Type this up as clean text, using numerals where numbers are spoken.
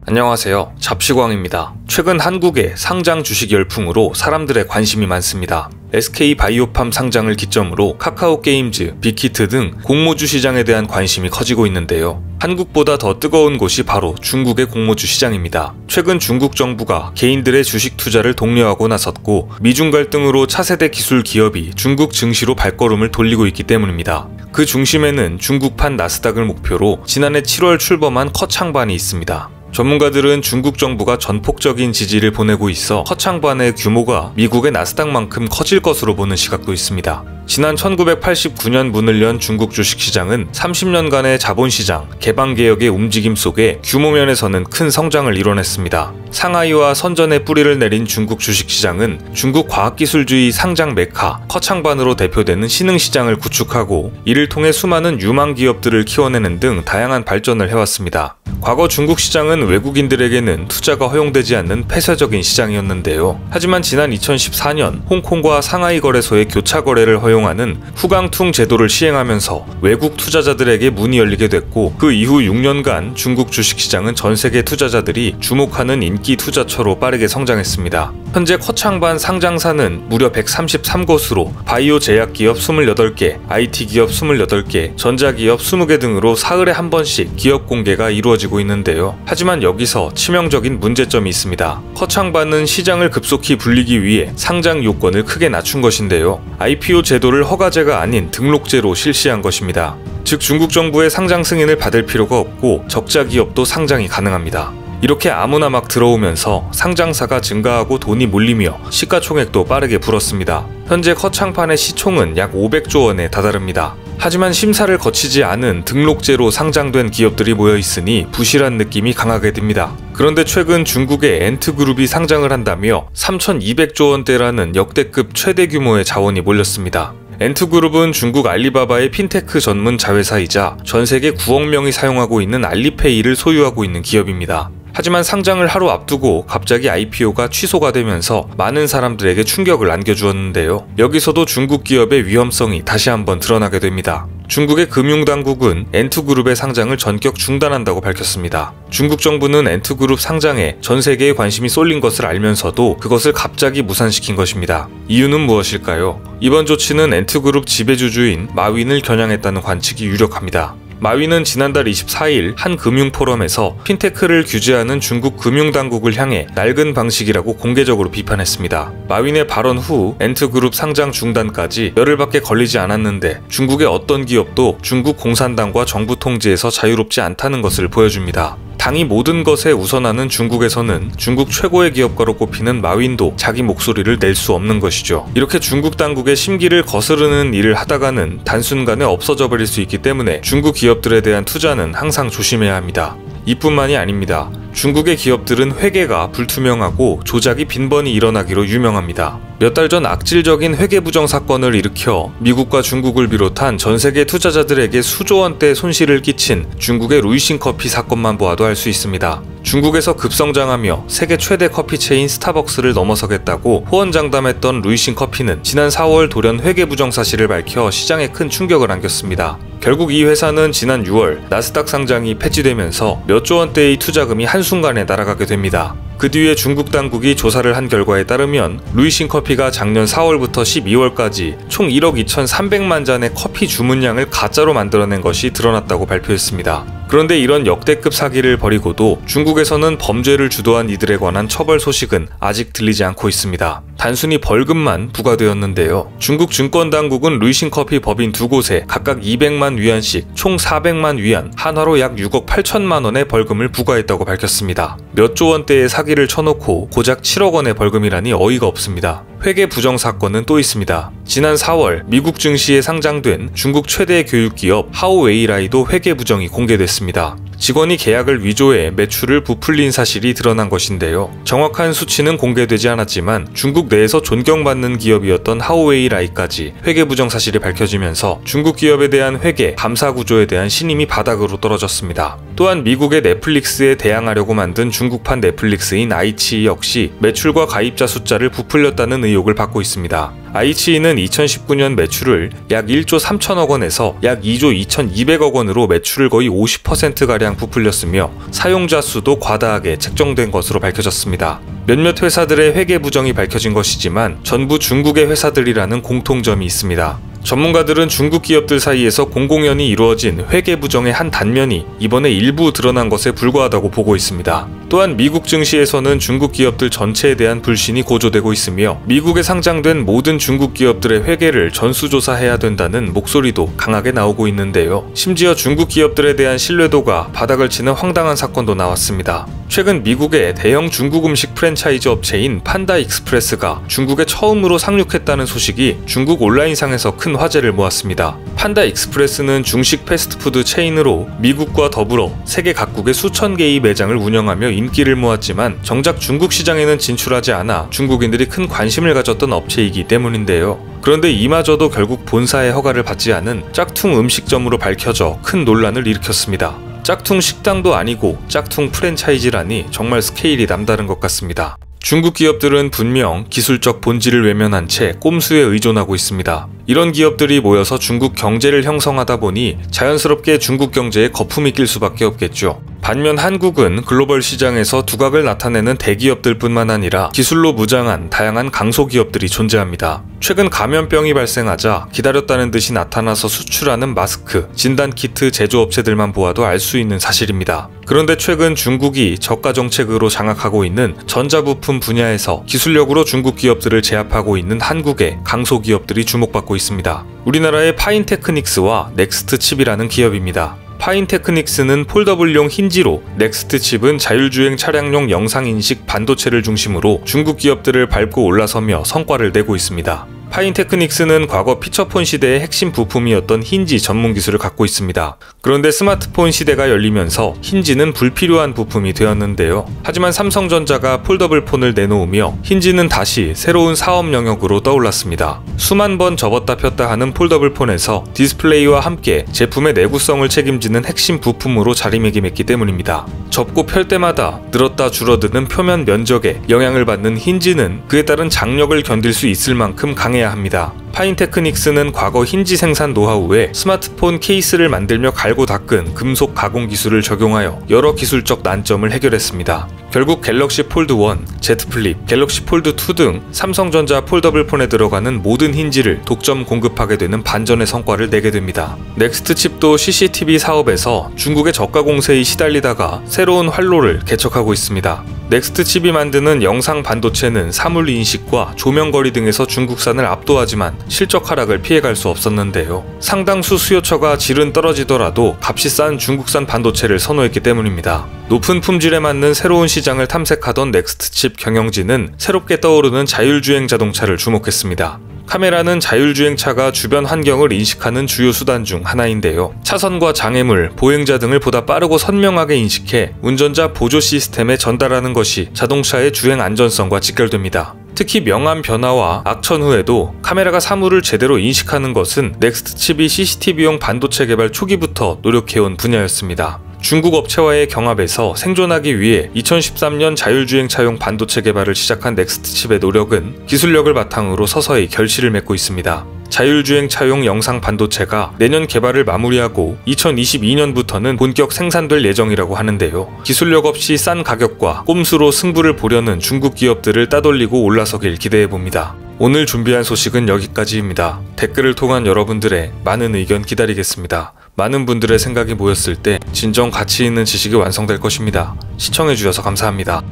안녕하세요. 잡시광입니다. 최근 한국의 상장 주식 열풍으로 사람들의 관심이 많습니다. SK바이오팜 상장을 기점으로 카카오게임즈, 빅히트 등 공모주 시장에 대한 관심이 커지고 있는데요. 한국보다 더 뜨거운 곳이 바로 중국의 공모주 시장입니다. 최근 중국 정부가 개인들의 주식 투자를 독려하고 나섰고 미중 갈등으로 차세대 기술 기업이 중국 증시로 발걸음을 돌리고 있기 때문입니다. 그 중심에는 중국판 나스닥을 목표로 지난해 7월 출범한 커창반이 있습니다. 전문가들은 중국 정부가 전폭적인 지지를 보내고 있어 커창반의 규모가 미국의 나스닥만큼 커질 것으로 보는 시각도 있습니다. 지난 1989년 문을 연 중국 주식시장은 30년간의 자본시장, 개방개혁의 움직임 속에 규모면에서는 큰 성장을 이뤄냈습니다. 상하이와 선전에 뿌리를 내린 중국 주식시장은 중국 과학기술주의 상장 메카, 커창반으로 대표되는 신흥시장을 구축하고 이를 통해 수많은 유망 기업들을 키워내는 등 다양한 발전을 해왔습니다. 과거 중국 시장은 외국인들에게는 투자가 허용되지 않는 폐쇄적인 시장이었는데요. 하지만 지난 2014년 홍콩과 상하이 거래소의 교차 거래를 허용하는 후강퉁 제도를 시행하면서 외국 투자자들에게 문이 열리게 됐고 그 이후 6년간 중국 주식시장은 전세계 투자자들이 주목하는 인기 투자처로 빠르게 성장했습니다. 현재 커창반 상장사는 무려 133곳으로 바이오 제약기업 28개, IT기업 28개, 전자기업 20개 등으로 사흘에 한 번씩 기업 공개가 이루어지고 있는데요. 하지만 여기서 치명적인 문제점이 있습니다. 커창반은 시장을 급속히 불리기 위해 상장 요건을 크게 낮춘 것인데요. IPO 제도를 허가제가 아닌 등록제로 실시한 것입니다. 즉 중국 정부의 상장 승인을 받을 필요가 없고 적자 기업도 상장이 가능합니다. 이렇게 아무나 막 들어오면서 상장사가 증가하고 돈이 몰리며 시가총액도 빠르게 불었습니다. 현재 커창판의 시총은 약 500조 원에 다다릅니다. 하지만 심사를 거치지 않은 등록제로 상장된 기업들이 모여있으니 부실한 느낌이 강하게 듭니다. 그런데 최근 중국의 엔트그룹이 상장을 한다며 3,200조 원대라는 역대급 최대 규모의 자원이 몰렸습니다. 엔트그룹은 중국 알리바바의 핀테크 전문 자회사이자 전세계 9억 명이 사용하고 있는 알리페이를 소유하고 있는 기업입니다. 하지만 상장을 하루 앞두고 갑자기 IPO가 취소가 되면서 많은 사람들에게 충격을 안겨주었는데요. 여기서도 중국 기업의 위험성이 다시 한번 드러나게 됩니다. 중국의 금융당국은 엔트그룹의 상장을 전격 중단한다고 밝혔습니다. 중국 정부는 엔트그룹 상장에 전 세계에 관심이 쏠린 것을 알면서도 그것을 갑자기 무산시킨 것입니다. 이유는 무엇일까요? 이번 조치는 엔트그룹 지배주주인 마윈을 겨냥했다는 관측이 유력합니다. 마윈은 지난달 24일 한 금융포럼에서 핀테크를 규제하는 중국 금융당국을 향해 낡은 방식이라고 공개적으로 비판했습니다. 마윈의 발언 후 엔트그룹 상장 중단까지 열흘밖에 걸리지 않았는데 중국의 어떤 기업도 중국 공산당과 정부 통제에서 자유롭지 않다는 것을 보여줍니다. 당이 모든 것에 우선하는 중국에서는 중국 최고의 기업가로 꼽히는 마윈도 자기 목소리를 낼 수 없는 것이죠. 이렇게 중국 당국의 심기를 거스르는 일을 하다가는 단순간에 없어져 버릴 수 있기 때문에 중국 기업들에 대한 투자는 항상 조심해야 합니다. 이뿐만이 아닙니다. 중국의 기업들은 회계가 불투명하고 조작이 빈번히 일어나기로 유명합니다. 몇 달 전 악질적인 회계 부정 사건을 일으켜 미국과 중국을 비롯한 전 세계 투자자들에게 수조 원대 손실을 끼친 중국의 루이싱커피 사건만 보아도 알 수 있습니다. 중국에서 급성장하며 세계 최대 커피 체인 스타벅스를 넘어서겠다고 호언장담했던 루이싱커피는 지난 4월 돌연 회계 부정 사실을 밝혀 시장에 큰 충격을 안겼습니다. 결국 이 회사는 지난 6월 나스닥 상장이 폐지되면서 몇 조 원대의 투자금이 한순간에 날아가게 됩니다. 그 뒤에 중국 당국이 조사를 한 결과에 따르면 루이싱커피가 작년 4월부터 12월까지 총 1억 2,300만 잔의 커피 주문량을 가짜로 만들어낸 것이 드러났다고 발표했습니다. 그런데 이런 역대급 사기를 벌이고도 중국에서는 범죄를 주도한 이들에 관한 처벌 소식은 아직 들리지 않고 있습니다. 단순히 벌금만 부과되었는데요. 중국 증권당국은 루이싱커피 법인 두 곳에 각각 200만 위안씩 총 400만 위안, 한화로 약 6억 8천만 원의 벌금을 부과했다고 밝혔습니다. 몇 조 원대의 사기를 쳐놓고 고작 7억 원의 벌금이라니 어이가 없습니다. 회계 부정 사건은 또 있습니다. 지난 4월 미국 증시에 상장된 중국 최대 교육기업 하오웨이라이도 회계 부정이 공개됐습니다. 직원이 계약을 위조해 매출을 부풀린 사실이 드러난 것인데요. 정확한 수치는 공개되지 않았지만 중국 내에서 존경받는 기업이었던 하오웨이라이까지 회계 부정 사실이 밝혀지면서 중국 기업에 대한 회계, 감사 구조에 대한 신임이 바닥으로 떨어졌습니다. 또한 미국의 넷플릭스에 대항하려고 만든 중국판 넷플릭스인 아이치 역시 매출과 가입자 숫자를 부풀렸다는 의혹 의혹을 받고 있습니다. iQIY는 2019년 매출을 약 1조 3천억 원에서 약 2조 2,200억 원으로 매출을 거의 50%가량 부풀렸으며 사용자 수도 과다하게 책정된 것으로 밝혀졌습니다. 몇몇 회사들의 회계 부정이 밝혀진 것이지만 전부 중국의 회사들이라는 공통점이 있습니다. 전문가들은 중국 기업들 사이에서 공공연히 이루어진 회계 부정의 한 단면이 이번에 일부 드러난 것에 불과하다고 보고 있습니다. 또한 미국 증시에서는 중국 기업들 전체에 대한 불신이 고조되고 있으며 미국에 상장된 모든 중국 기업들의 회계를 전수조사해야 된다는 목소리도 강하게 나오고 있는데요. 심지어 중국 기업들에 대한 신뢰도가 바닥을 치는 황당한 사건도 나왔습니다. 최근 미국의 대형 중국 음식 프랜차이즈 업체인 판다 익스프레스가 중국에 처음으로 상륙했다는 소식이 중국 온라인상에서 큰 화제를 모았습니다. 판다 익스프레스는 중식 패스트푸드 체인으로 미국과 더불어 세계 각국의 수천 개의 매장을 운영하며 인기를 모았지만 정작 중국 시장에는 진출하지 않아 중국인들이 큰 관심을 가졌던 업체이기 때문인데요. 그런데 이마저도 결국 본사의 허가를 받지 않은 짝퉁 음식점으로 밝혀져 큰 논란을 일으켰습니다. 짝퉁 식당도 아니고 짝퉁 프랜차이즈라니 정말 스케일이 남다른 것 같습니다. 중국 기업들은 분명 기술적 본질을 외면한 채 꼼수에 의존하고 있습니다. 이런 기업들이 모여서 중국 경제를 형성하다 보니 자연스럽게 중국 경제에 거품이 낄 수밖에 없겠죠. 반면 한국은 글로벌 시장에서 두각을 나타내는 대기업들 뿐만 아니라 기술로 무장한 다양한 강소기업들이 존재합니다. 최근 감염병이 발생하자 기다렸다는 듯이 나타나서 수출하는 마스크, 진단키트 제조업체들만 보아도 알 수 있는 사실입니다. 그런데 최근 중국이 저가 정책으로 장악하고 있는 전자부품 분야에서 기술력으로 중국 기업들을 제압하고 있는 한국의 강소기업들이 주목받고 있습니다. 우리나라의 파인테크닉스와 넥스트칩이라는 기업입니다. 파인테크닉스는 폴더블용 힌지로, 넥스트칩은 자율주행 차량용 영상인식 반도체를 중심으로 중국 기업들을 밟고 올라서며 성과를 내고 있습니다. 파인테크닉스는 과거 피처폰 시대의 핵심 부품이었던 힌지 전문 기술을 갖고 있습니다. 그런데 스마트폰 시대가 열리면서 힌지는 불필요한 부품이 되었는데요. 하지만 삼성전자가 폴더블 폰을 내놓으며 힌지는 다시 새로운 사업 영역으로 떠올랐습니다. 수만 번 접었다 폈다 하는 폴더블 폰에서 디스플레이와 함께 제품의 내구성을 책임지는 핵심 부품으로 자리매김했기 때문입니다. 접고 펼 때마다 늘었다 줄어드는 표면 면적에 영향을 받는 힌지는 그에 따른 장력을 견딜 수 있을 만큼 강해야 합니다. 파인테크닉스는 과거 힌지 생산 노하우에 스마트폰 케이스를 만들며 갈고 닦은 금속 가공 기술을 적용하여 여러 기술적 난점을 해결했습니다. 결국 갤럭시 폴드 1, Z 플립, 갤럭시 폴드 2 등 삼성전자 폴더블 폰에 들어가는 모든 힌지를 독점 공급하게 되는 반전의 성과를 내게 됩니다. 넥스트칩도 CCTV 사업에서 중국의 저가 공세에 시달리다가 새로운 활로를 개척하고 있습니다. 넥스트칩이 만드는 영상 반도체는 사물 인식과 조명거리 등에서 중국산을 압도하지만 실적 하락을 피해갈 수 없었는데요. 상당수 수요처가 질은 떨어지더라도 값이 싼 중국산 반도체를 선호했기 때문입니다. 높은 품질에 맞는 새로운 시장을 탐색하던 넥스트칩 경영진은 새롭게 떠오르는 자율주행 자동차를 주목했습니다. 카메라는 자율주행차가 주변 환경을 인식하는 주요 수단 중 하나인데요. 차선과 장애물, 보행자 등을 보다 빠르고 선명하게 인식해 운전자 보조 시스템에 전달하는 것이 자동차의 주행 안전성과 직결됩니다. 특히 명암 변화와 악천 후에도 카메라가 사물을 제대로 인식하는 것은 넥스트칩이 CCTV용 반도체 개발 초기부터 노력해온 분야였습니다. 중국 업체와의 경합에서 생존하기 위해 2013년 자율주행차용 반도체 개발을 시작한 넥스트칩의 노력은 기술력을 바탕으로 서서히 결실을 맺고 있습니다. 자율주행차용 영상 반도체가 내년 개발을 마무리하고 2022년부터는 본격 생산될 예정이라고 하는데요. 기술력 없이 싼 가격과 꼼수로 승부를 보려는 중국 기업들을 따돌리고 올라서길 기대해봅니다. 오늘 준비한 소식은 여기까지입니다. 댓글을 통한 여러분들의 많은 의견 기다리겠습니다. 많은 분들의 생각이 모였을 때 진정 가치 있는 지식이 완성될 것입니다. 시청해주셔서 감사합니다.